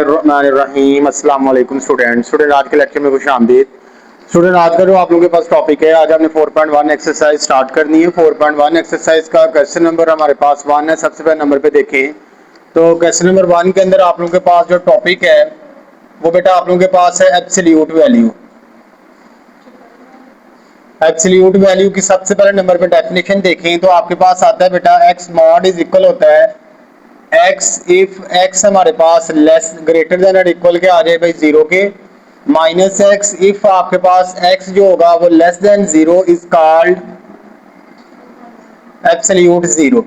रहीम अस्सलाम वालेकुम स्टूडेंट आज के लेक्चर में खुश आमदीद। स्टूडेंट आज का जो आप लोगों के पास टॉपिक है, आज हमने 4.1 एक्सरसाइज स्टार्ट करनी है। 4.1 एक्सरसाइज का क्वेश्चन नंबर हमारे पास 1 है। सबसे पहले नंबर पे देखें तो क्वेश्चन नंबर 1 के अंदर आप लोगों के पास जो टॉपिक है वो बेटा आप लोगों के पास है एब्सोल्यूट वैल्यू। एब्सोल्यूट वैल्यू की सबसे पहले नंबर पे डेफिनेशन देखें तो आपके पास आता है बेटा एक्स मॉड इज इक्वल होता है एक्स इफ एक्स हमारे पास लेस ग्रेटर देन और इक्वल के आ जाए भाई जीरो के, माइनस एक्स इफ आपके पास एक्स जो होगा वो less than zero is called absolute zero.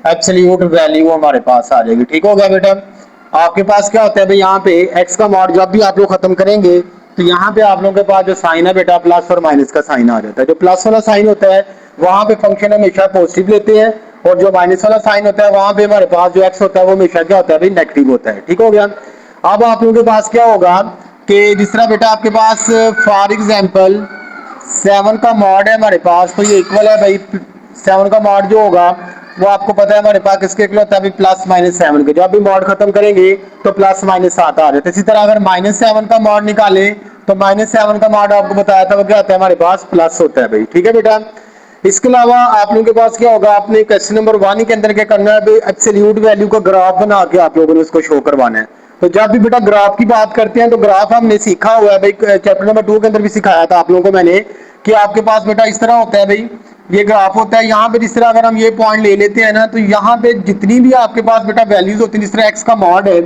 Absolute value हमारे पास आ जाएगी। ठीक हो गया बेटा। आपके पास क्या होता है भाई, यहाँ पे एक्स का मॉड जब भी आप लोग खत्म करेंगे तो यहाँ पे आप लोगों के पास जो साइन है बेटा प्लस और माइनस का साइन आ जाता है। जो प्लस वाला साइन होता है वहां पे फंक्शन हमेशा पॉजिटिव लेते हैं और जो माइनस वाला साइन होता है वहां पे हमारे पास जो एक्स होता है वो हमेशा क्या होता है भाई, नेगेटिव होता है। ठीक हो गया। अब आप लोगों के पास क्या होगा कि जिस तरह बेटा आपके पास फॉर एग्जाम्पल 7 का मॉड है हमारे पास, तो ये इक्वल है भाई 7 का मॉड जो होगा वो आपको पता है हमारे पास किसके इक्वल होता है, प्लस माइनस 7 के। जब भी मॉड खत्म करेंगे तो प्लस माइनस 7 आ जाता है। इसी तरह अगर -7 का मॉड निकाले तो -7 का मॉड आपको बताया था वो क्या होता है हमारे पास, प्लस होता है भाई। ठीक है बेटा। इसके अलावा आप लोगों के पास क्या होगा, आपने क्वेश्चन नंबर 1 के अंदर क्या करना है, एब्सोल्यूट वैल्यू का ग्राफ बना के आप लोगों ने उसको शो करवाना है। तो जब भी बेटा ग्राफ की बात करते हैं तो ग्राफ हमने सीखा हुआ है भाई, चैप्टर नंबर 2 के अंदर भी सिखाया था आप लोगों को मैंने कि आपके पास बेटा इस तरह होता है भाई, ये ग्राफ होता है। यहाँ पे जिस तरह अगर हम ये पॉइंट ले लेते हैं ना तो यहाँ पे जितनी भी आपके पास बेटा वैल्यूज होती है, जिस तरह एक्स का मॉड है,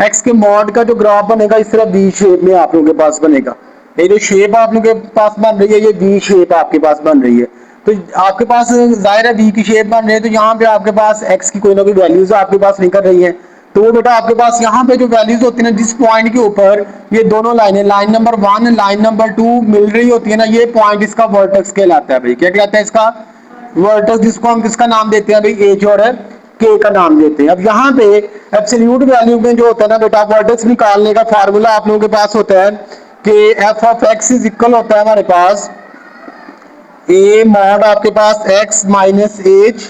एक्स के मॉड का जो ग्राफ बनेगा इस तरह वी शेप में आप लोगों के पास बनेगा। ये जो शेप आप लोगों के पास बन रही है ये वी शेप आपके पास बन रही है। तो आपके पास जाहिर है वी की शेप बन रही है, तो यहाँ पे आपके पास एक्स की कोई ना कोई वैल्यूज आपके पास निकल रही है। तो वो बेटा आपके पास यहाँ पे जो वैल्यूज होती है ना, जिस पॉइंट के ऊपर ये दोनों लाइनें, लाइन नंबर 1 लाइन नंबर 2 मिल रही होती है ना, ये पॉइंट इसका वर्टेक्स कहलाता है भाई। क्या कहलाता है इसका, वर्टेक्स, जिसको हम किसका नाम देते हैं भाई, एच और के का नाम देते हैं। अब यहाँ पे एब्सोल्यूट वैल्यू में जो होता है ना बेटा, वर्टेक्स निकालने का फार्मूला आप लोगों के पास होता है कि F of x is equal होता है हमारे पास ए मॉड आपके पास एक्स माइनस एच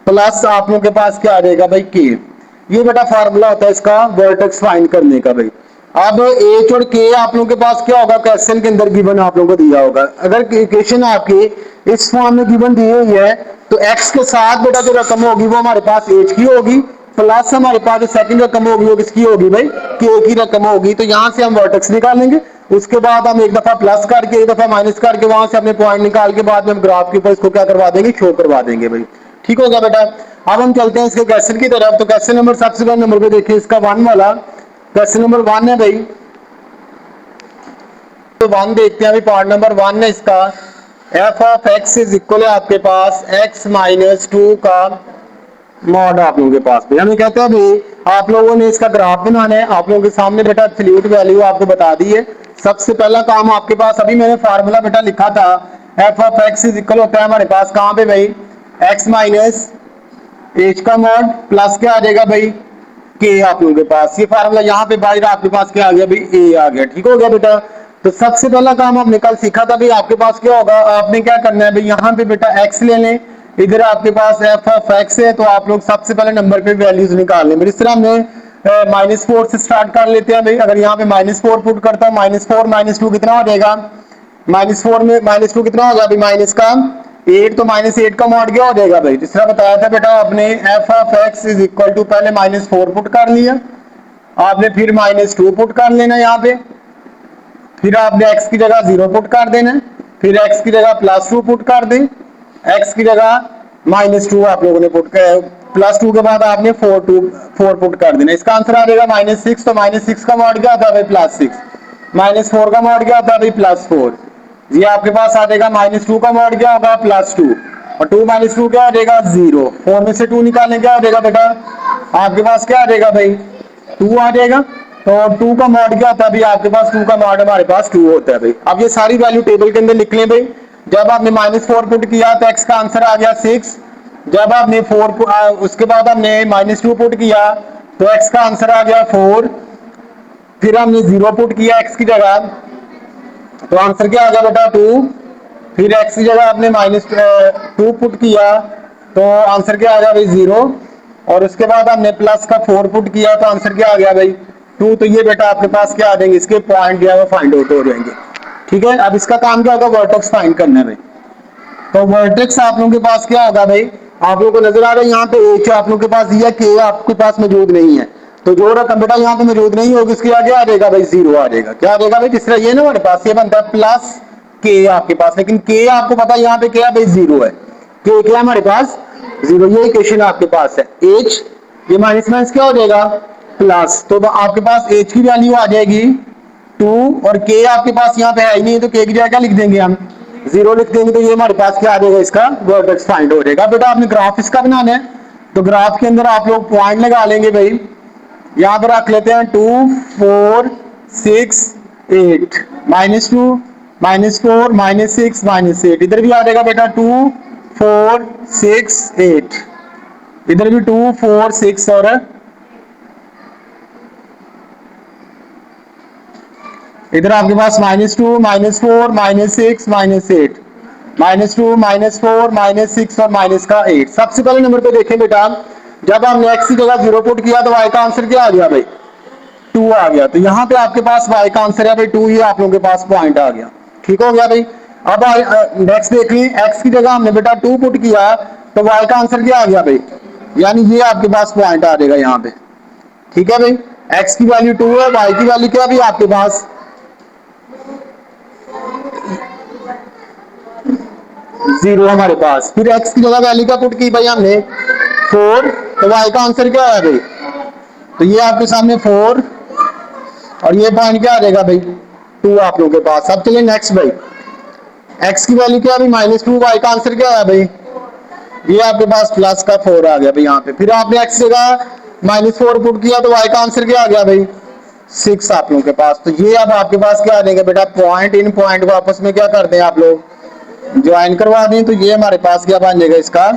प्लस आप लोगों के पास क्या आ जाएगा भाई, के। ये बेटा फार्मूला होता है इसका वर्टेक्स फाइंड करने का भाई। अब एच और के आप लोगों के पास क्या होगा, क्वेश्चन के अंदर गिवन आप लोगों को दिया होगा। अगर इक्वेशन आपकी इस फॉर्म में गिवन दी हुई है तो एक्स के साथ बेटा जो रकम होगी वो हमारे पास एच की होगी, प्लस हमारे पास जो सेकंड रकम होगी वो किसकी होगी भाई, के की रकम होगी। तो यहां से हम वर्टेक्स निकालेंगे, उसके बाद हम एक दफा प्लस करके एक दफा माइनस करके वहां से अपने पॉइंट निकाल के बाद में हम ग्राफ के ऊपर इसको क्या करवा देंगे, शो करवा देंगे भाई। ठीक होगा बेटा। अब हम चलते हैं इसके क्वेश्चन की तरफ। तो क्वेश्चन नंबर सबसे पहले नंबर पे देखिए, इसका 1 वाला क्वेश्चन नंबर 1 है भाई। तो 1 देखते हैं अभी, पार्ट नंबर 1 है इसका। F of x is equal है आपके पास एक्स माइनस 2 का मॉड आप लोगों के पास भी। हमें कहते हैं भाई आप लोगों ने इसका ग्राफ बनाना है। आप लोगों के सामने बेटा एब्सोल्यूट वैल्यू आपको बता दी है। सबसे पहला काम आपके पास, अभी मैंने फार्मूला बेटा लिखा था, F of x is equal होता है हमारे पास कहाँ पे भाई, एक्स माइनस एच का मॉड प्लस क्या आ जाएगा भाई, के आप लोगों के पास। ये फार्मूला यहाँ पे बाहर आपके पास क्या आ गया भाई, ए आ गया। ठीक हो गया बेटा। तो सबसे पहला काम आपने कल सीखा था भाई, आपके पास क्या होगा, आपने क्या करना है भाई, यहाँ पे बेटा एक्स ले लें, इधर आपके पास एफ ऑफ एक्स है, तो आप लोग सबसे पहले नंबर पे वैल्यूज निकाल लें। इस तरह हमने -4 से स्टार्ट कर लेते हैं भाई। अगर यहाँ पे -4 पुट करता हूँ, -4 -2 कितना हो जाएगा, -4 में -2 कितना होगा अभी, माइनस का 8, तो -8 का मॉड क्या हो जाएगा भाई, जिस तरह बताया था बेटा आपने, f of x is equal to पहले -4 पुट कर लिया आपने, फिर -2 पुट कर लेना यहाँ पे, फिर आपने x की जगह 0 पुट कर देना, फिर x की जगह +2 पुट कर दें, x की जगह -2 आप लोगों ने पुट कर, +2 के बाद आपने 4 पुट कर देना। इसका आंसर आ जाएगा -6। तो -6 का मॉड क्या आता है भाई, +6, -4 का मॉड क्या आता है भाई, +4। ये आपके पास आ जाएगा -2 का मॉड क्या होगा, +2, और 2 -2 क्या आ जाएगा 0। 4 में से 2 निकालने क्या आ जाएगा बेटा, आपके पास क्या आ जाएगा भाई, 2 आ जाएगा। तो 2 का मॉड क्या होता है भाई, आपके पास 2 का मॉड हमारे पास 2 होता है भाई। अब ये सारी वैल्यू टेबल के अंदर लिख लें भाई। जब आपने -4 पुट किया तो x का आंसर आ गया 6। जब आपने 4 उसके बाद हमने -2 पुट किया तो x का आंसर आ गया 4। फिर हमने 0 पुट किया x की जगह तो आंसर क्या आ गया बेटा 2। फिर x की जगह आपने -2 पुट किया तो आंसर क्या आ गया भाई 0। और उसके बाद हमने प्लस का 4 पुट किया तो आंसर क्या आ गया भाई 2। तो ये बेटा आपके पास क्या आ जाएंगे, इसके पॉइंट जो है वो फाइंड आउट हो जाएंगे। ठीक है, अब इसका काम क्या होगा, वर्टेक्स फाइंड करना है भाई। तो वर्टेक्स आप लोगों के पास क्या होगा भाई, आप लोगों को नजर आ रहा है यहाँ पे एच आपके लोगों के पास दिया, के आपके पास मौजूद नहीं है, तो जो रकम बेटा यहाँ पे मौजूद नहीं होगी उसके आगे आ जाएगा भाई 0 आ जाएगा। क्या आ जाएगा भाई, जिस तरह ये ना हमारे पास ये बनता है प्लस के आपके पास, लेकिन के आपको पता है यहाँ पे क्या भाई 0 है, के क्या हमारे पास 0, ये इक्वेशन आपके पास है। एच ये माइनस माइनस क्या हो जाएगा प्लस, तो आपके पास एच की वैल्यू आ जाएगी 2 और के आपके पास यहाँ पे है ही नहीं, तो के की जगह क्या लिख देंगे हम 0 लिख देंगे, तो ये हमारे पास क्या आ जाएगा, इसका वर्टेक्स फाइंड हो जाएगा। बेटा आपने ग्राफ इसका बनाना है, तो ग्राफ के अंदर आप लोग पॉइंट लगा लेंगे भाई, यहां पर रख लेते हैं 2 4 6 8 -2 -4 -6 -8, इधर भी आ जाएगा बेटा 2 4 6 8, इधर भी 2 4 6 और इधर आपके पास -2 -4 -6 -8, -2 -4 -6 और माइनस का 8। सबसे पहले नंबर पे देखें बेटा, जब हमने x की जगह 0 पुट किया तो y का आंसर क्या आ गया भाई 2 आ गया, तो यहाँ पे आपके पास y का आंसर है भाई 2, ये आप लोगों के पास पॉइंट आ गया। ठीक हो गया भाई। अब नेक्स्ट देखिए, x की जगह हमने बेटा 2 पुट किया तो y का आंसर क्या आ गया भाई, यानी ये आपके पास पॉइंट आ जाएगा यहाँ पे। ठीक है भाई, x की वैल्यू 2 है, y की वैल्यू क्या भी आपके पास 0 हमारे पास। फिर x की जगह वैल्यू क्या पुट की भाई हमने 4, तो y का आंसर क्या है भाई, तो ये आपके सामने 4 और ये पॉइंट क्या आ जाएगा भाई 2 आप लोगों के पास। अब चलिए नेक्स्ट भाई, x की वैल्यू क्या है भाई -2, y का आंसर क्या है भाई, ये आपके पास प्लस का 4 आ गया भाई यहाँ पे। फिर आपने x जगह -4 पुट किया तो y का आंसर क्या आ गया भाई 6 आप लोगों के पास। तो ये अब आपके पास क्या आ जाएगा बेटा, पॉइंट इन पॉइंट को आपस में क्या कर दें आप लोग ज्वाइन करवा दें, तो ये हमारे पास क्या बन जाएगा, इसका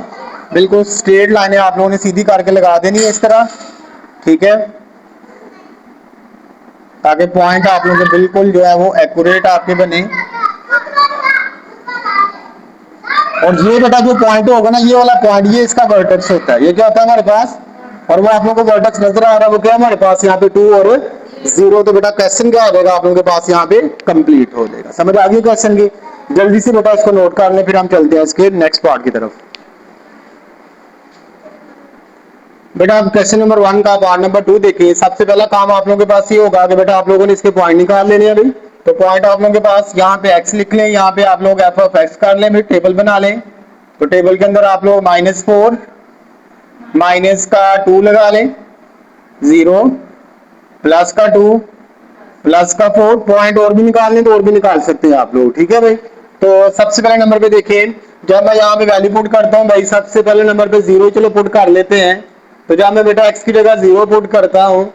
बिल्कुल स्ट्रेट लाइनें आप लोगों ने सीधी करके लगा देनी है इस तरह। ठीक है, ताकि पॉइंट आप लोगों के बिल्कुल जो है वो एक्यूरेट आपके बने। और ये बेटा जो पॉइंट होगा ना, ये वाला पॉइंट ये इसका वर्टेक्स होता है, ये क्या होता है हमारे पास, और वो आप लोगों को वर्टेक्स नजर आ रहा है वो क्या है हमारे पास यहाँ पे 2 और 0। तो बेटा क्वेश्चन क्या हो जाएगा आप लोगों के पास यहाँ पे कंप्लीट हो जाएगा। समझ आ गई क्वेश्चन की, जल्दी से बेटा इसको नोट कर लें, फिर हम चलते हैं इसके नेक्स्ट पार्ट की तरफ। बेटा क्वेश्चन नंबर 1 का पार्ट नंबर 2 देखिए। सबसे पहला काम आप लोगों के पास ये होगा कि बेटा आप लोगों ने इसके पॉइंट निकाल लेने हैं भाई। तो पॉइंट आप लोगों के पास यहाँ पे x लिख लें, यहाँ पे आप लोग f ऑफ x कर लें, फिर टेबल बना लें। तो टेबल के अंदर आप लोग -4 माइनस का 2 लगा लें 0 प्लस का 2 प्लस का 4, पॉइंट और भी निकालने तो और भी निकाल सकते हैं आप लोग। ठीक है भाई, तो सबसे पहले नंबर पे देखिए, जब मैं यहाँ पे वैल्यू पुट करता हूँ भाई, सबसे पहले नंबर पे 0 चलो पुट कर लेते हैं। तो जब मैं बेटा x की जगह 0 पुट करता हूँ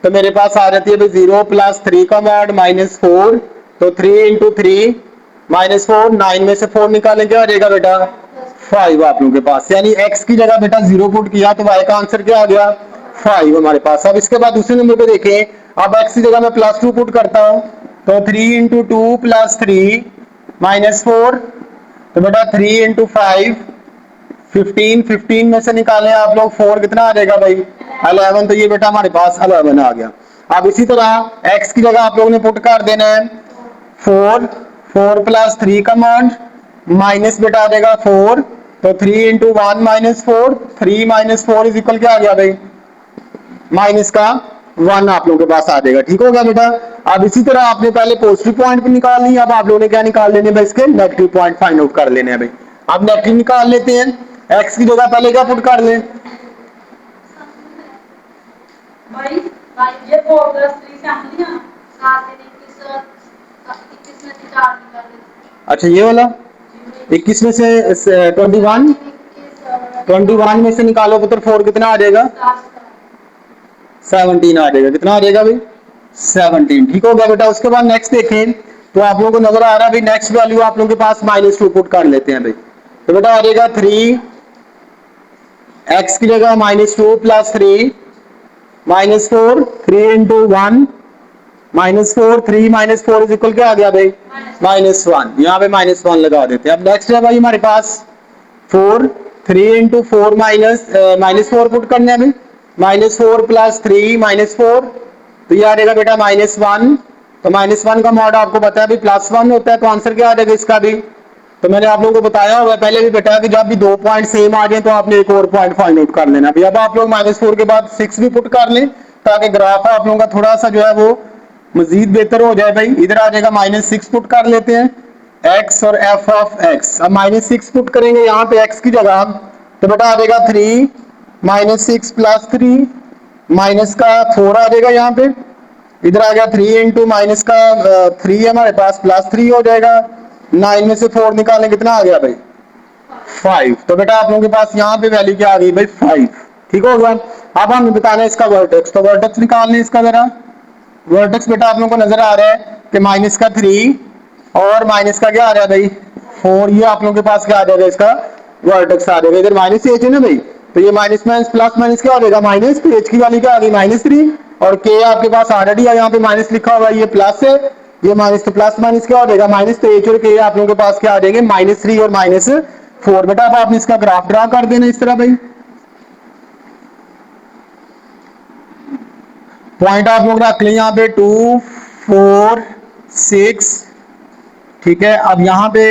तो मेरे पास आ जाती है भाई 0 प्लस 3 का मॉड -4, तो 3 इंटू 3 -4, 9 में से 4 निकालें क्या आ जाएगा बेटा 5 आप लोगों के पास, यानी x की जगह बेटा 0 पुट किया तो y का आंसर क्या आ गया 5 हमारे पास। अब इसके बाद दूसरे नंबर पे देखें, अब x की जगह मैं +2 पुट करता हूं तो 3 इंटू 2 प्लस 3 -4, तो बेटा 3 इंटू 5 15, 15 में से निकालें आप लोग 4 कितना आ जाएगा भाई 11, तो ये बेटा हमारे पास 11 आ गया। अब इसी तरह x की जगह आप लोगों ने पुट कर देना है 4 प्लस 3 का मान माइनस बेटा आ जाएगा 4, तो 3 इंटू 1 -4, 3 -4 इज इक्वल क्या आ गया भाई माइनस का 1 आप लोगों के पास आ जाएगा। ठीक हो गया बेटा। अब इसी तरह आपने पहले पॉजिटिव पॉइंट भी निकाल ली, अब आप लोगों ने क्या निकाल लेने भाई इसके नेगेटिव पॉइंट फाइंड आउट कर लेने हैं भाई। अब नेगेटिव निकाल लेते हैं, x की जगह पहले क्या पुट कर लें भाई ये 4 + 3 से हम नहीं 7 में 21 में से 4 निकाल लेते। अच्छा ये वाला 21 में से 21 में से निकालो पुत्र 4 कितना आ जाएगा 17 आ जाएगा, कितना आ जाएगा भाई 17। ठीक हो गया बेटा। उसके बाद नेक्स्ट देखें तो आप लोगों को नजर आ रहा है भाई, नेक्स्ट वैल्यू आप लोगों के पास -2 पुट कर लेते हैं भाई, तो बेटा आ जाएगा 3, x की जगह -2 प्लस 3 -4, 3 इंटू 1 -4, 3 -4 इज इक्वल क्या आ गया भाई -1, यहाँ पे -1 लगा देते हैं। अब नेक्स्ट है भाई हमारे पास 4 3 इंटू 4 -4 पुट करने अभी, -4 प्लस 3 -4, तो ये आ जाएगा बेटा -1। तो -1 का मॉड आपको पता है अभी +1 होता है, तो आंसर क्या आ जाएगा इसका भी। तो मैंने आप लोगों को बताया हुआ पहले भी बेटा कि जब भी 2 पॉइंट सेम आ जाए तो आपने एक और पॉइंट फाइंड आउट कर लेना भी। अब आप लोग -4 के बाद 6 भी पुट कर लें ताकि ग्राफ आप लोगों का थोड़ा सा जो है वो मजीद बेहतर हो जाए भाई। इधर आ जाएगा -6 पुट कर लेते हैं, x और f ऑफ x। अब -6 पुट करेंगे यहाँ पे x की जगह, तो बेटा आ जाएगा 3 -6 प्लस 3 माइनस का 4 आ जाएगा यहाँ पे। इधर आ गया 3 इंटू माइनस का 3 हमारे पास +3 हो जाएगा। 9 में से 4 निकालें कितना आ गया भाई 5। तो बेटा आप लोगों के पास यहाँ पे वैल्यू क्या आ गई भाई 5। ठीक हो गया। अब हम बताना है इसका वर्टेक्स, तो वर्टेक्स निकालने इसका जरा। वर्टेक्स बेटा आप लोगों को नजर आ रहा है कि माइनस का 3 और माइनस का क्या आ रहा है भाई 4। ये आप लोगों के पास क्या आ जाएगा इसका वर्टेक्स आ जाएगा। इधर माइनस एच है ना भाई, तो ये माइनस माइनस प्लस माइनस क्या हो जाएगा माइनस, तो एच की वैल्यू क्या आ गई -3 और के आपके पास ऑलरेडी है यहाँ पे माइनस लिखा हुआ है, ये प्लस है ये माइनस, तो प्लस माइनस क्या हो जाएगा माइनस, तो एच और के आप लोगों के पास क्या आ जाएंगे -3 और -4। बेटा अब आपने इसका ग्राफ ड्रा कर देना इस तरह भाई। पॉइंट आप लोग रख लें यहाँ पे 2 4 6, ठीक है। अब यहाँ पे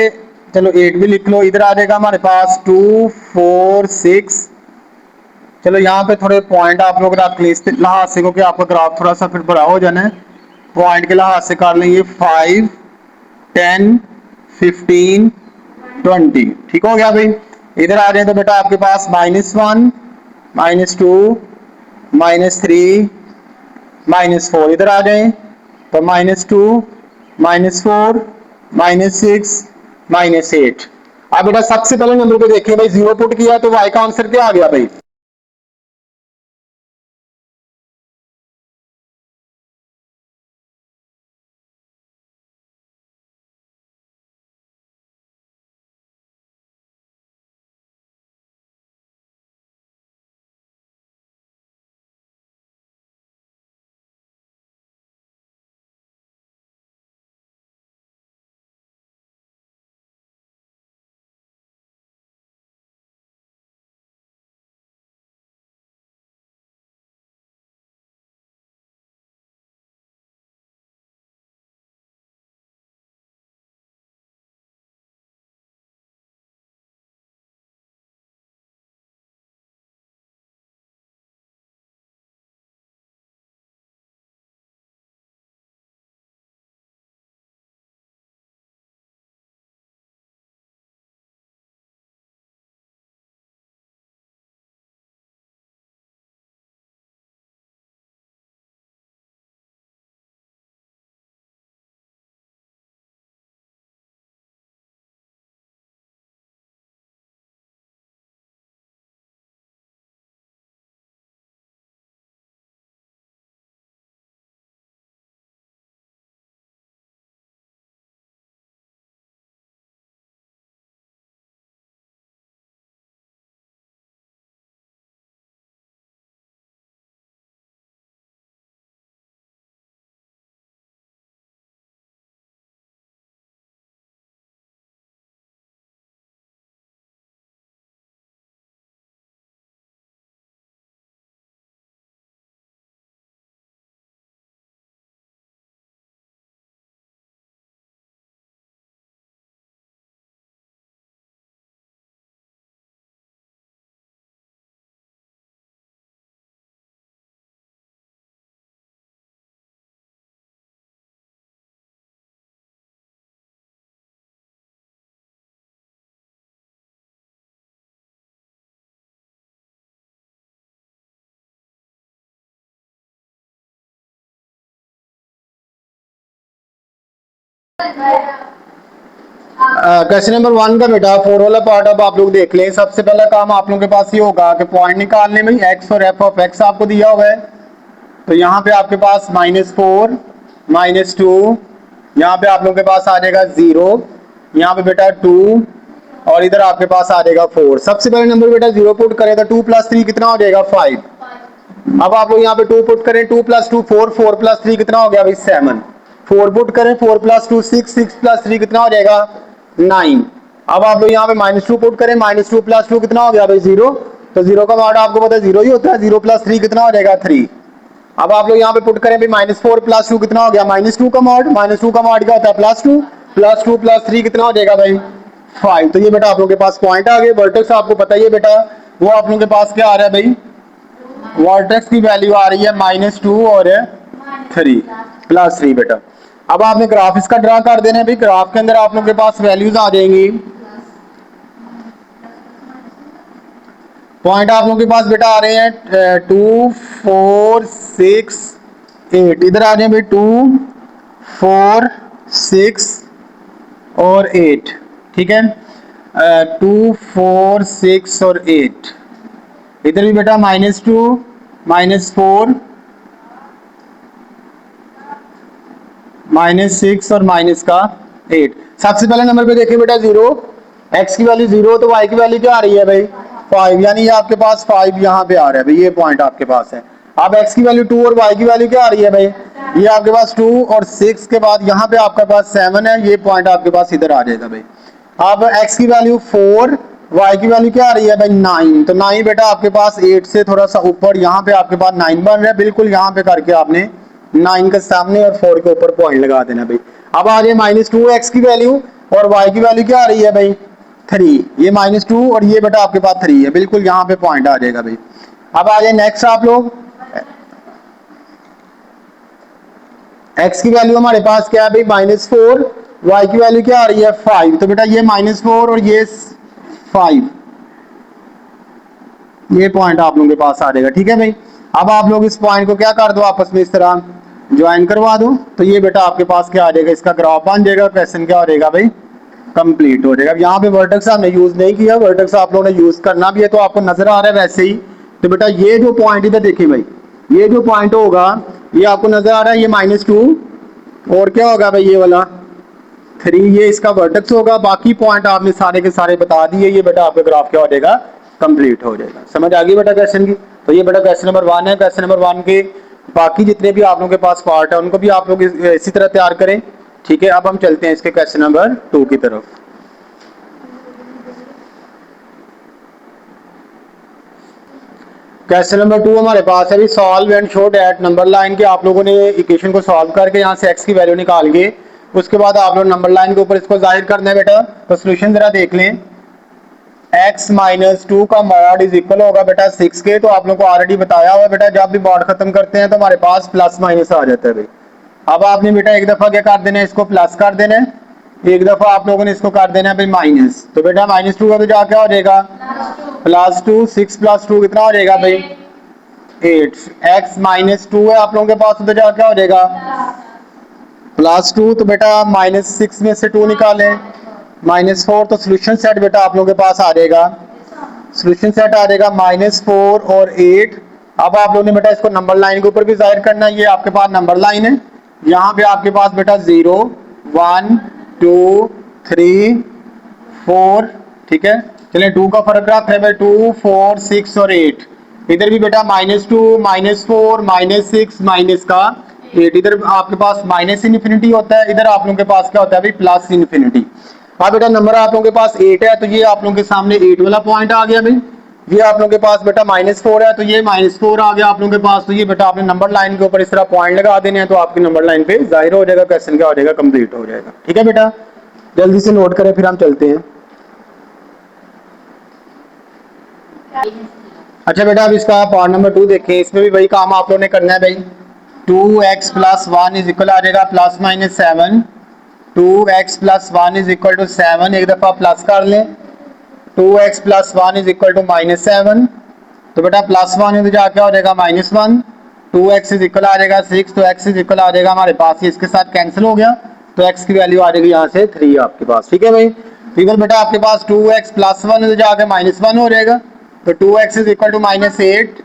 चलो 8 भी लिख लो, इधर आ जाएगा हमारे पास 2 4 6। चलो यहाँ पे थोड़े पॉइंट आप लोग रख लें इस लिहाज से क्योंकि आपका ग्राफ थोड़ा सा फिर बड़ा हो जाना है। पॉइंट के लिहाज से कर लेंगे 5 10 15 20। ठीक हो गया भाई। इधर आ जाए तो बेटा आपके पास -1 -2 -3 -4। इधर आ जाए तो -2 -4 -6 -8। अब बेटा सबसे पहले नंबर पे देखिए भाई 0 पुट किया तो y का आंसर क्या आ गया भाई क्वेश्चन नंबर 1 का बेटा 4 वाला पार्ट अब आप लोग देख लें। सबसे पहला काम आप लोगों के पास ये होगा कि पॉइंट निकालने में x और f ऑफ x आपको दिया हुआ है, तो यहाँ पे आपके पास -4 -2, यहाँ पे आप लोगों के पास आ जाएगा 0, यहाँ पे बेटा 2 और इधर आपके पास आ जाएगा 4। सबसे पहले नंबर बेटा 0 पुट करें तो 2 + 3 कितना हो जाएगा 5। अब आप लोग यहाँ पे 2 पुट करें, 2 + 2 4, 4 + 3 कितना हो गया भाई 7। 4 पुट करें, 4 + 2 6, 6 + 3 कितना हो जाएगा 9। अब आप लोग यहाँ पे -2 पुट करें, -2 + 2 कितना हो गया भाई 0। तो 0 का मॉड आपको पता है 0 ही होता है, 0 + 3 कितना हो जाएगा 3। अब आप लोग यहाँ पे पुट करें भाई -4 + 2 कितना हो गया -2 का मॉड, -2 का मॉड क्या होता है +2, +2 + 3 कितना हो जाएगा भाई 5। तो ये बेटा आप लोग के पास पॉइंट आ गए। वर्टेक्स आपको पता ही है बेटा, वो आप लोग के पास क्या आ रहा है भाई, वर्टेक्स की वैल्यू आ रही है -2 और 3 +3 बेटा। अब आपने ग्राफ इसका ड्रा कर देना है भाई, ग्राफ के अंदर आप लोग के पास वैल्यूज आ जाएंगी। पॉइंट आप लोगों के पास बेटा आ रहे हैं 2 4 6 8, इधर आ जाए भाई 2 4 6 और 8, ठीक है। 2 4 6 और 8, इधर भी बेटा -2 -4 -6 और -8। सबसे पहले नंबर पे देखिए बेटा 0, x की वैल्यू 0 तो y की वैल्यू क्या आ रही है भाई 5, यानी ये आपके पास 5 यहाँ पे आ रहा है भाई, ये पॉइंट आपके पास है। अब x की वैल्यू 2 और y की वैल्यू क्या आ रही है भाई, ये आपके पास 2 और 6 के बाद यहाँ पे आपके पास 7 है, ये पॉइंट आपके पास इधर आ जाएगा भाई। अब x की वैल्यू 4, y की वैल्यू क्या आ रही है भाई 9, तो 9 बेटा आपके पास 8 से थोड़ा सा ऊपर यहाँ पे आपके पास 9 बन रहा है, बिल्कुल यहाँ पे करके आपने 9 के सामने और 4 के ऊपर पॉइंट लगा देना भाई। अब आ जाए -2x की वैल्यू और y की वैल्यू क्या आ रही है भाई 3, ये -2 और ये बेटा आपके पास 3 है, बिल्कुल यहाँ पे पॉइंट आ जाएगा भाई। अब आ जाए नेक्स्ट आप लोग, x की वैल्यू हमारे पास क्या है भाई -4, y की वैल्यू क्या आ रही है 5, तो बेटा ये -4 और ये 5, ये पॉइंट आप लोगों के पास आ जाएगा, ठीक है भाई। अब आप लोग इस पॉइंट को क्या कर दो, आपस में इस तरह ज्वाइन करवा दो, तो ये बेटा आपके पास क्या आ जाएगा, इसका ग्राफ बन जाएगा, क्वेश्चन क्या हो जाएगा भाई कंप्लीट हो जाएगा। यहाँ पे वर्टेक्स हमने यूज नहीं किया, वर्टेक्स आप लोगों ने यूज करना भी है, तो आपको नजर आ रहा है वैसे ही। तो बेटा ये जो पॉइंट इधर देखिए भाई, ये जो पॉइंट होगा ये आपको नजर आ रहा है, ये -2 और क्या होगा भाई ये वाला 3, ये इसका वर्टेक्स होगा। बाकी पॉइंट आपने सारे के सारे बता दिए, ये बेटा आपका ग्राफ क्या हो जाएगा कंप्लीट हो जाएगा। समझ आ गई बेटा क्वेश्चन की। तो ये बेटा क्वेश्चन नंबर 1 है। क्वेश्चन नंबर 1 के बाकी जितने भी आप लोगों के पास पार्ट है उनको भी आप लोग इसी तरह तैयार करें, ठीक है। अब हम चलते हैं इसके क्वेश्चन नंबर 2 की तरफ। क्वेश्चन नंबर 2 हमारे पास है भी, solve and show that number line के आप लोगों ने इक्वेशन को सॉल्व करके यहाँ से x की वैल्यू निकाल के उसके बाद आप लोग नंबर लाइन के ऊपर इसको जाहिर करना है बेटा। तो सोल्यूशन जरा देख लें, x - 2 का मॉड इज इक्वल होगा बेटा 6 के। तो आप लोगों को ऑलरेडी बताया हुआ बेटा, जब भी मॉड खत्म करते हैं तो हमारे पास प्लस माइनस आ जाता है भाई। अब आपने बेटा एक दफा क्या कर देना है, इसको प्लस कर देना है, एक दफा आप लोगों ने इसको कर देना है भाई माइनस। तो बेटा -2 का तो जा क्या हो जाएगा +2, 6 + 2 कितना हो जाएगा भाई 8। x -2 है आप लोगों के पास, तो जा क्या हो जाएगा +2, तो बेटा -6 में से 2 निकालें, -4, तो सोल्यूशन सेट बेटा आप लोगों के पास आ जाएगा, सोल्यूशन सेट आ जाएगा -4 और 8। अब आप लोगों ने बेटा इसको नंबर लाइन के ऊपर भी जाहिर करना है, ये आपके पास नंबर लाइन है, यहाँ पे आपके पास बेटा 0 1 2 3 4, ठीक है। चलिए 2 का फर्क रख रहे हैं भाई, 2 4 6 और 8। इधर भी बेटा -2 -4 -6 माइनस का 8, इधर आपके पास -इन्फिनिटी होता है, इधर आप लोगों के पास क्या होता है भाई +इन्फिनिटी। अब बेटा नंबर आप लोगों के पास 8 है, तो ये आप लोगों के सामने 8 वाला पॉइंट आ गया भाई। ये आप लोगों के पास बेटा -4 है, तो ये -4 आ गया आप लोगों के पास। तो ये बेटा आपने नंबर लाइन के ऊपर इस तरह पॉइंट लगा देने हैं, तो आपकी नंबर लाइन पे जाहिर हो जाएगा, क्वेश्चन क्या हो जाएगा कंप्लीट हो जाएगा, ठीक है बेटा। जल्दी से नोट करें, फिर हम चलते हैं। अच्छा बेटा अब इसका पार्ट नंबर 2 देखें, इसमें भी वही काम आप लोगों ने करना है भाई। 2x + 1 इज इक्वल आ जाएगा ±7, 2x + 1 इज इक्वल टू 7, एक दफा प्लस कर लें, 2x + 1 इज इक्वल टू -7, तो बेटा +1 इधर जाके हो जाएगा -1, 2x इज इक्वल आ जाएगा 6, तो x इज इक्वल आ जाएगा हमारे पास, ये इसके साथ कैंसिल हो गया, तो x की वैल्यू आ जाएगी यहाँ से 3 आपके पास, ठीक है भाई। इधर बेटा आपके पास 2x + 1 इधर जाके -1 हो जाएगा, तो 2x इज इक्वल टू -8,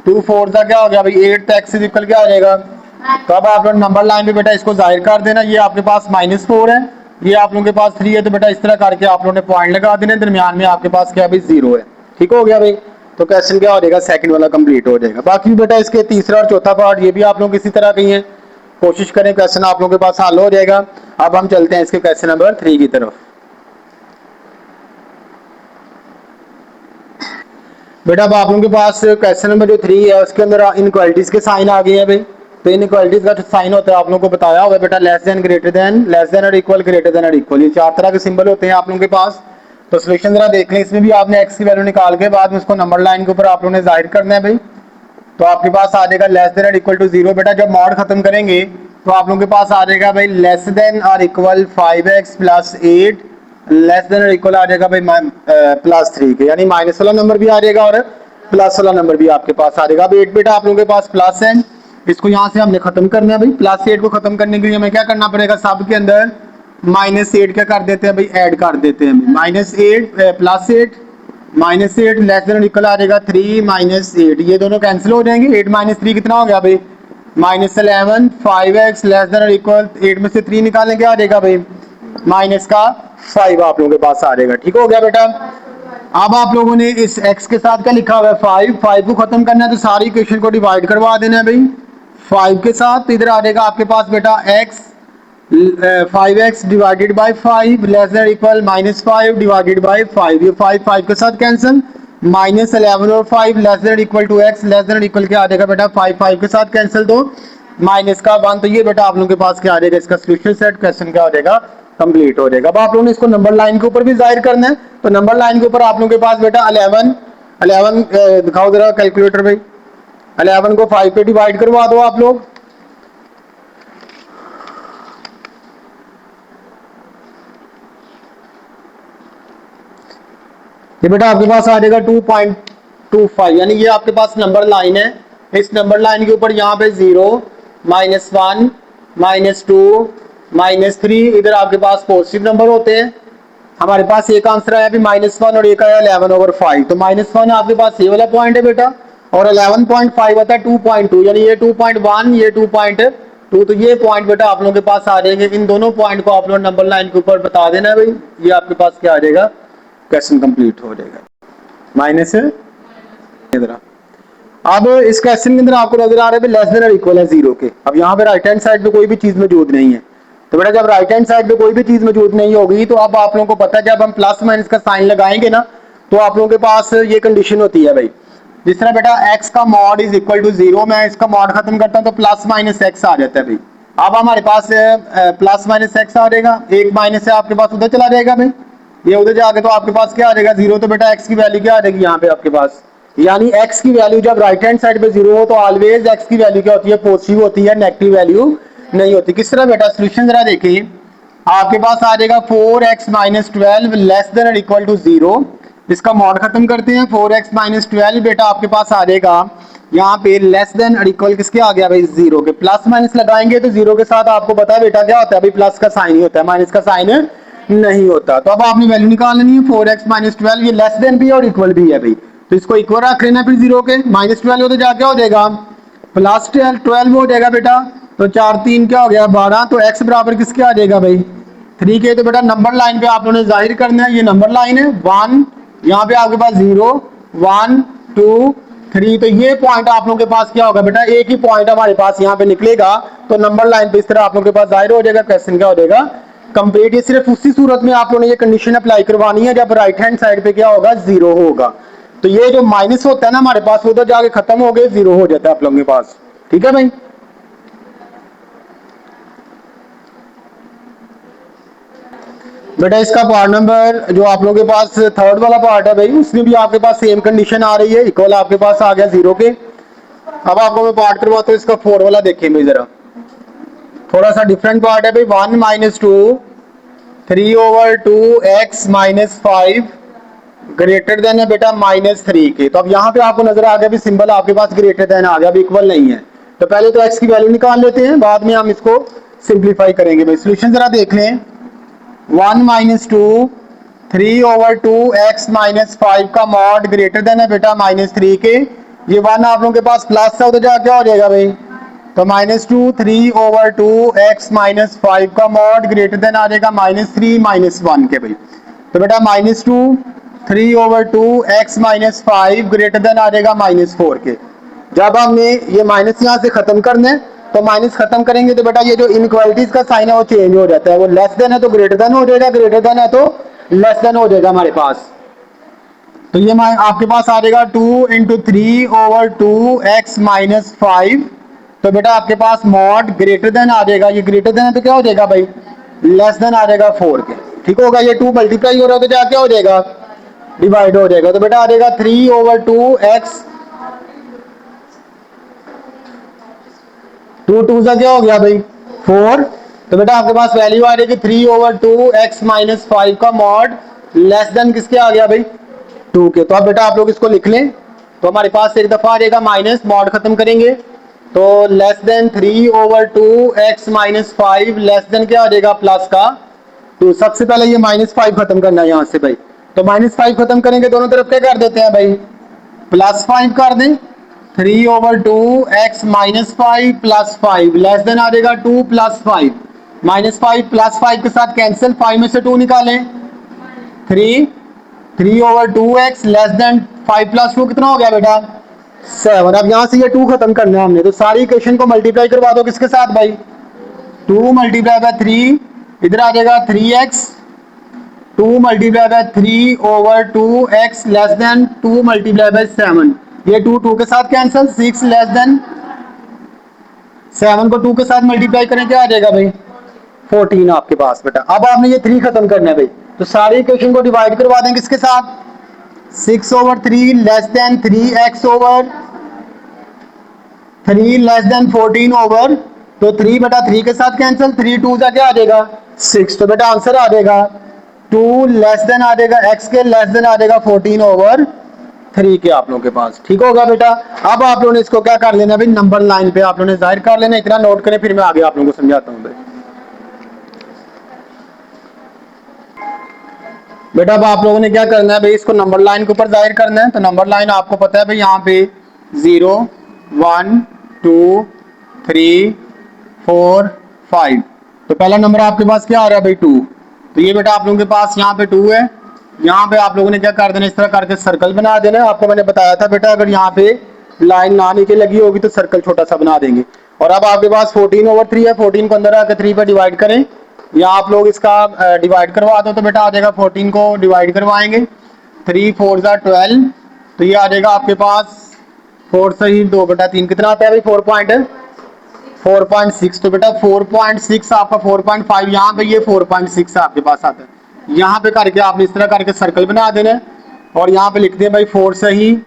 2 4 का क्या हो गया भाई 8, तो x इज इक्वल क्या आ जाएगा। तो अब आप लोग नंबर लाइन पे बेटा इसको जाहिर कर देना, ये आपके पास -4 है, ये आप लोगों के पास 3 है, तो बेटा इस तरह करके आप लोगों ने पॉइंट लगा देने, दरमियान में आपके पास क्या भाई 0 है, ठीक हो गया भाई। तो क्वेश्चन क्या हो जाएगा सेकंड वाला कंप्लीट हो जाएगा। बाकी बेटा इसके तीसरा और चौथा पार्ट ये भी आप लोग इसी तरह की है, कोशिश करें क्वेश्चन आप लोगों के पास हल हो जाएगा। अब हम चलते हैं इसके क्वेश्चन नंबर 3 की तरफ। बेटा अब आप लोगों के पास क्वेश्चन नंबर जो 3 है उसके अंदर इनक्वालिटीज के साइन आ गए हैं भाई। तो इनक्वालिटीज का जो साइन होता है आप लोगों को बताया हुआ है बेटा, less than, greater than, less than और इक्वल, ग्रेटर देन और इक्वल, ये 4 तरह के सिंबल होते हैं आप लोगों के पास। तो सोल्यूशन जरा देख लें, इसमें भी आपने एक्स की वैल्यू निकाल के बाद में उसको नंबर लाइन के ऊपर आप लोगों ने जाहिर करना है भाई। तो आपके पास आ जाएगा लेस देन और इक्वल टू 0। बेटा जब मॉड खत्म करेंगे तो आप लोगों के पास आ जाएगा भाई लेस देन और equal 5x plus 8, less than और इक्वल आ जाएगा भाई प्लस 3 के, यानी माइनस वाला नंबर भी आ जाएगा और प्लस वाला नंबर भी आपके पास आ जाएगा। अब 8 बेटा आप लोगों के पास प्लस है, इसको यहाँ से हमने खत्म करना है भाई। प्लस 8 को खत्म करने के लिए हमें क्या करना पड़ेगा, सब के अंदर -8 क्या कर देते हैं भाई, ऐड कर देते हैं। -8 प्लस 8 -8 लेस देन इक्वल आ जाएगा 3 -8, ये दोनों कैंसिल हो जाएंगे। 8 - 3 कितना हो गया भाई, -11। 5x लेस देन इक्वल 8 में से 3 निकालने क्या आ जाएगा भाई, -5 आप लोगों के पास आ जाएगा। ठीक हो गया बेटा। अब आप लोगों ने इस x के साथ क्या लिखा हुआ है 5 को खत्म करना है तो सारी इक्वेशन को डिवाइड करवा देना है भाई 5 के साथ। इधर आ जाएगा आपके पास बेटा x 5x divided by 5 less than equal -5 divided by 5, ये 5 के साथ कैंसिल। -11 और 5 less than equal to x, less than equal क्या आ जाएगा बेटा 5 के साथ कैंसिल, तो -1। तो ये बेटा आप लोगों के पास क्या आ जाएगा, इसका सोल्यूशन सेट क्वेश्चन क्या हो जाएगा, कंप्लीट हो जाएगा। अब आप लोगों ने इसको नंबर लाइन के ऊपर भी जाहिर करना है। तो नंबर लाइन के ऊपर आप लोगों के पास बेटा 11 दिखाओ जरा कैलकुलेटर भाई, 11 को 5 पे डिवाइड करवा दो आप लोग। ये बेटा आपके पास आ जाएगा 2.25, यानी ये आपके पास नंबर लाइन है। इस नंबर लाइन के ऊपर यहाँ पे 0 -1 -2 -3, इधर आपके पास पॉजिटिव नंबर होते हैं। हमारे पास एक आंसर आया भी -1 और एक आया 11/5, तो -1 आपके पास ये वाला पॉइंट है बेटा, और 11.5 आता है 2.2, यानी ये 2.1 ये 2.2, तो ये पॉइंट बेटा आप लोगों के पास आ जाएंगे। इन दोनों पॉइंट को आप लोग नंबर लाइन के ऊपर बता देना है भाई, ये आपके पास क्या आ जाएगा, क्वेश्चन कंप्लीट हो जाएगा। माइनस इधर अब इस क्वेश्चन के अंदर आपको नजर आ रहा है लेस देन और इक्वल है 0 के। अब यहाँ पे राइट हैंड साइड पे कोई भी चीज मौजूद नहीं है, तो बेटा जब राइट हैंड साइड पे कोई भी चीज मौजूद नहीं होगी तो अब आप लोगों को पता है जब हम प्लस माइनस का साइन लगाएंगे ना तो आप लोगों के पास ये कंडीशन होती है भाई, जिस तरह बेटा x का मॉड इज इक्वल टू 0, मैं इसका मॉड खत्म करता हूँ तो प्लस माइनस x आ जाता है भाई। अब हमारे पास प्लस माइनस x आ जाएगा, एक माइनस है आपके पास उधर चला जाएगा भाई, ये उधर जाके तो आपके पास क्या आ जाएगा 0, तो बेटा x की वैल्यू क्या आ जाएगी यहाँ पे आपके पास, यानी x की वैल्यू जब राइट हैंड साइड पे 0 हो तो ऑलवेज x की वैल्यू क्या होती है, पॉजिटिव होती है, नेगेटिव वैल्यू नहीं होती। किस तरह बेटा, सोल्यूशन जरा देखिए, आपके पास आ जाएगा 4x - 12 लेस देन और इक्वल टू 0, इसका मॉड खत्म करते हैं। 4x - 12 बेटा आपके पास आ जाएगा यहाँ पे लेस देन और इक्वल किसके आ गया भाई 0 के, प्लस माइनस लगाएंगे तो 0 के साथ आपको पता है बेटा क्या होता है भाई, प्लस का साइन ही होता है, माइनस का साइन नहीं होता। तो अब आपने वैल्यू निकाल लेनी है 4x - 12, ये लेस देन भी और इक्वल भी है भाई, तो इसको इक्वल रख लेना फिर 0 के। -12 हो तो जाके हो जाएगा प्लस 12 हो जाएगा बेटा, तो 4 3 क्या हो गया 12, तो x बराबर किसके आ जाएगा भाई 3 के। तो बेटा नंबर लाइन पे आप लोगों ने जाहिर करना है, ये नंबर लाइन है 1, यहाँ पे आपके पास 0 1 2 3, तो ये पॉइंट आप लोगों के पास क्या होगा बेटा, एक ही पॉइंट हमारे पास यहाँ पे निकलेगा, तो नंबर लाइन पे इस तरह आप लोगों के पास जाहिर हो जाएगा, क्वेश्चन क्या हो जाएगा कंप्लीट। ये सिर्फ उसी सूरत में आप लोगों ने ये कंडीशन अप्लाई करवानी है जब राइट हैंड साइड पे क्या होगा 0 होगा, तो ये जो माइनस होता है ना हमारे पास उधर जाके खत्म हो गए 0 हो जाता है आप लोगों के पास। ठीक है भाई, बेटा इसका पार्ट नंबर जो आप लोगों के पास थर्ड वाला पार्ट है भाई, उसमें भी आपके पास सेम कंडीशन आ रही है, इक्वल आपके पास आ गया 0 के। अब आपको मैं पार्ट करवाता हूँ इसका 4 वाला, देखिए भाई जरा थोड़ा सा डिफरेंट पार्ट है भाई। 1 - 2 3/2x - 5 ग्रेटर देन है बेटा -3 के। तो अब यहाँ पे आपको नजर आ गया भी सिंबल आपके पास ग्रेटर देन आ गया, अभी इक्वल नहीं है, तो पहले तो x की वैल्यू निकाल लेते हैं, बाद में हम इसको सिंप्लीफाई करेंगे भाई। सोल्यूशन जरा देख लें, 1 - 2 3/2x - 5 का मॉड ग्रेटर देन है बेटा -3 के, ये 1 आप लोगों के पास प्लस है, उधर जाके क्या हो जाएगा भाई, तो -2 3/2x - 5 का मॉड ग्रेटर देन आ जाएगा -3 -1 के भाई, तो बेटा -2 3/2x - 5 ग्रेटर देन आ जाएगा -4 के। जब हमने ये माइनस यहाँ से खत्म करना है तो माइनस खत्म करेंगे तो बेटा ये जो इनइक्वालिटीज का साइन है वो चेंज हो जाता है, वो लेस देन है तो ग्रेटर देन हो जाएगा, ग्रेटर देन है तो लेस देन हो जाएगा हमारे पास। तो ये आपके पास आ जाएगा 2 × 3/2 x - 5। तो बेटा आपके पास मॉड ग्रेटर देन आ जाएगा, ये ग्रेटर देन है तो क्या हो जाएगा भाई, लेस देन आ जाएगा 4 के। ठीक होगा, ये 2 मल्टीप्लाई हो रहा है तो क्या हो जाएगा, डिवाइड हो जाएगा। तो बेटा आ जाएगा 3/2x, 2 2 सा क्या हो गया भाई 4। तो बेटा आपके पास वैल्यू आ जाएगी 3/2x - 5 का मॉड लेस देन किसके आ गया भाई 2 के। तो अब बेटा आप लोग इसको लिख लें, तो हमारे पास एक दफा आ जाएगा माइनस, मॉड खत्म करेंगे तो less than 3/2x - 5 less then क्या आ जाएगा प्लस का 2। सबसे पहले ये -5 खत्म करना है यहाँ से भाई, तो -5 खत्म करेंगे दोनों तरफ क्या कर देते हैं भाई +5 कर दें। 3/2x - 5 + 5 लेस देन आ जाएगा 2 + 5, -5 + 5 के साथ कैंसिल, 5 में से 2 निकालें 3, 3/2x लेस देन 5 + 2 कितना हो गया बेटा 7। अब यहाँ से ये 2 खत्म करना है हमने, तो सारी इक्वेशन को मल्टीप्लाई करवा दो किसके साथ भाई 2 × 3, इधर आ जाएगा 3x, 2 × 3/2x लेस देन 2 × 7, ये 2 2 के साथ कैंसिल, 6 लेस देन 7 को 2 के साथ मल्टीप्लाई करें क्या आ जाएगा भाई 14 आपके पास बेटा। अब आपने ये 3 खत्म करना है भाई, तो सारी इक्वेशन को डिवाइड करवा दें किसके साथ 6/3 less than 3x/3 less than 14 तो 3/3 के साथ कैंसिल, 3 2 का क्या आ जाएगा 6। तो बेटा आंसर आ जाएगा 2 लेस देन आ जाएगा x के लेस देन आ जाएगा 14/3 के आप लोगों के पास। ठीक होगा बेटा। अब आप लोगों ने इसको क्या कर लेना भाई नंबर लाइन पे आप लोगों ने जाहिर कर लेना, इतना नोट करें फिर मैं आगे आप लोगों को समझाता हूँ भाई। बेटा अब आप लोगों ने क्या करना है भाई, इसको नंबर लाइन के ऊपर जाहिर करना है। तो नंबर लाइन आपको पता है भाई यहाँ पे 0 1 2 3 4 5, तो पहला नंबर आपके पास क्या आ रहा है भाई 2। तो ये बेटा आप लोगों के पास यहाँ पे 2 है, यहाँ पे आप लोगों ने क्या कर देना इस तरह करके सर्कल बना देना। आपको मैंने बताया था बेटा अगर यहाँ पे लाइन ना नीचे लगी होगी तो सर्कल छोटा सा बना देंगे। और अब आपके पास 14/3 है, 14 को अंदर आकर 3 पर डिवाइड करें, या आप लोग इसका डिवाइड करवा दो तो बेटा आ जाएगा 14 को डिवाइड करवाएंगे 3 4 12, तो ये आ जाएगा आपके पास 4 से ही 2/3 कितना आता है भाई 4.6। तो बेटा 4.6 आपका 4.5 यहाँ पे ये 4.6 आपके पास आता है, यहाँ पे करके आपने इस तरह करके सर्कल बना देना है और यहाँ पे लिखते हैं भाई 4 से ही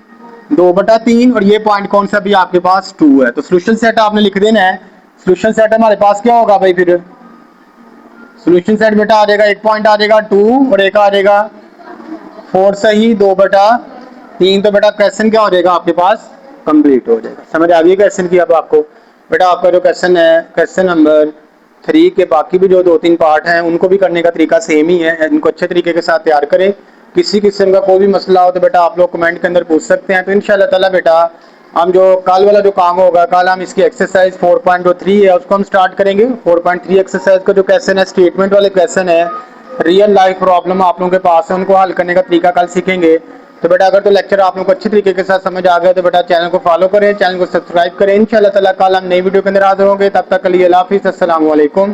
2/3 और ये पॉइंट कौन सा भी आपके पास 2 है। तो सोल्यूशन सेट आपने लिख देना है, सोल्यूशन सेट हमारे पास क्या होगा भाई फिर सोल्यूशन सेट बेटा आ जाएगा एक पॉइंट आ जाएगा 2 और एक आ जाएगा 4 से ही 2/3। तो बेटा क्वेश्चन क्या हो जाएगा आपके पास कंप्लीट हो जाएगा। समझ आ गई क्वेश्चन की। अब आपको बेटा आपका जो क्वेश्चन है क्वेश्चन नंबर 3 के बाकी भी जो 2-3 पार्ट हैं उनको भी करने का तरीका सेम ही है, इनको अच्छे तरीके के साथ तैयार करें। किसी किस्म का कोई भी मसला हो तो बेटा आप लोग कमेंट के अंदर पूछ सकते हैं। तो इंशाल्लाह ताला बेटा हम जो कल वाला जो काम होगा, कल हम इसकी एक्सरसाइज 4.3 है उसको हम स्टार्ट करेंगे। 4.3 एक्सरसाइज का जो क्वेश्चन है स्टेटमेंट वाले क्वेश्चन है, रियल लाइफ प्रॉब्लम आप लोगों के पास है, उनको हल करने का तरीका कल सीखेंगे। तो बेटा अगर तो लेक्चर आप लोगों को अच्छी तरीके के साथ समझ आ गया तो बेटा चैनल को फॉलो करें, चैनल को सब्सक्राइब करें। इंशाल्लाह ताला कल हम नई वीडियो के अंदर हाजिर होंगे, तब तक के लिए अल्लाह हाफिज़, अस्सलाम वालेकुम।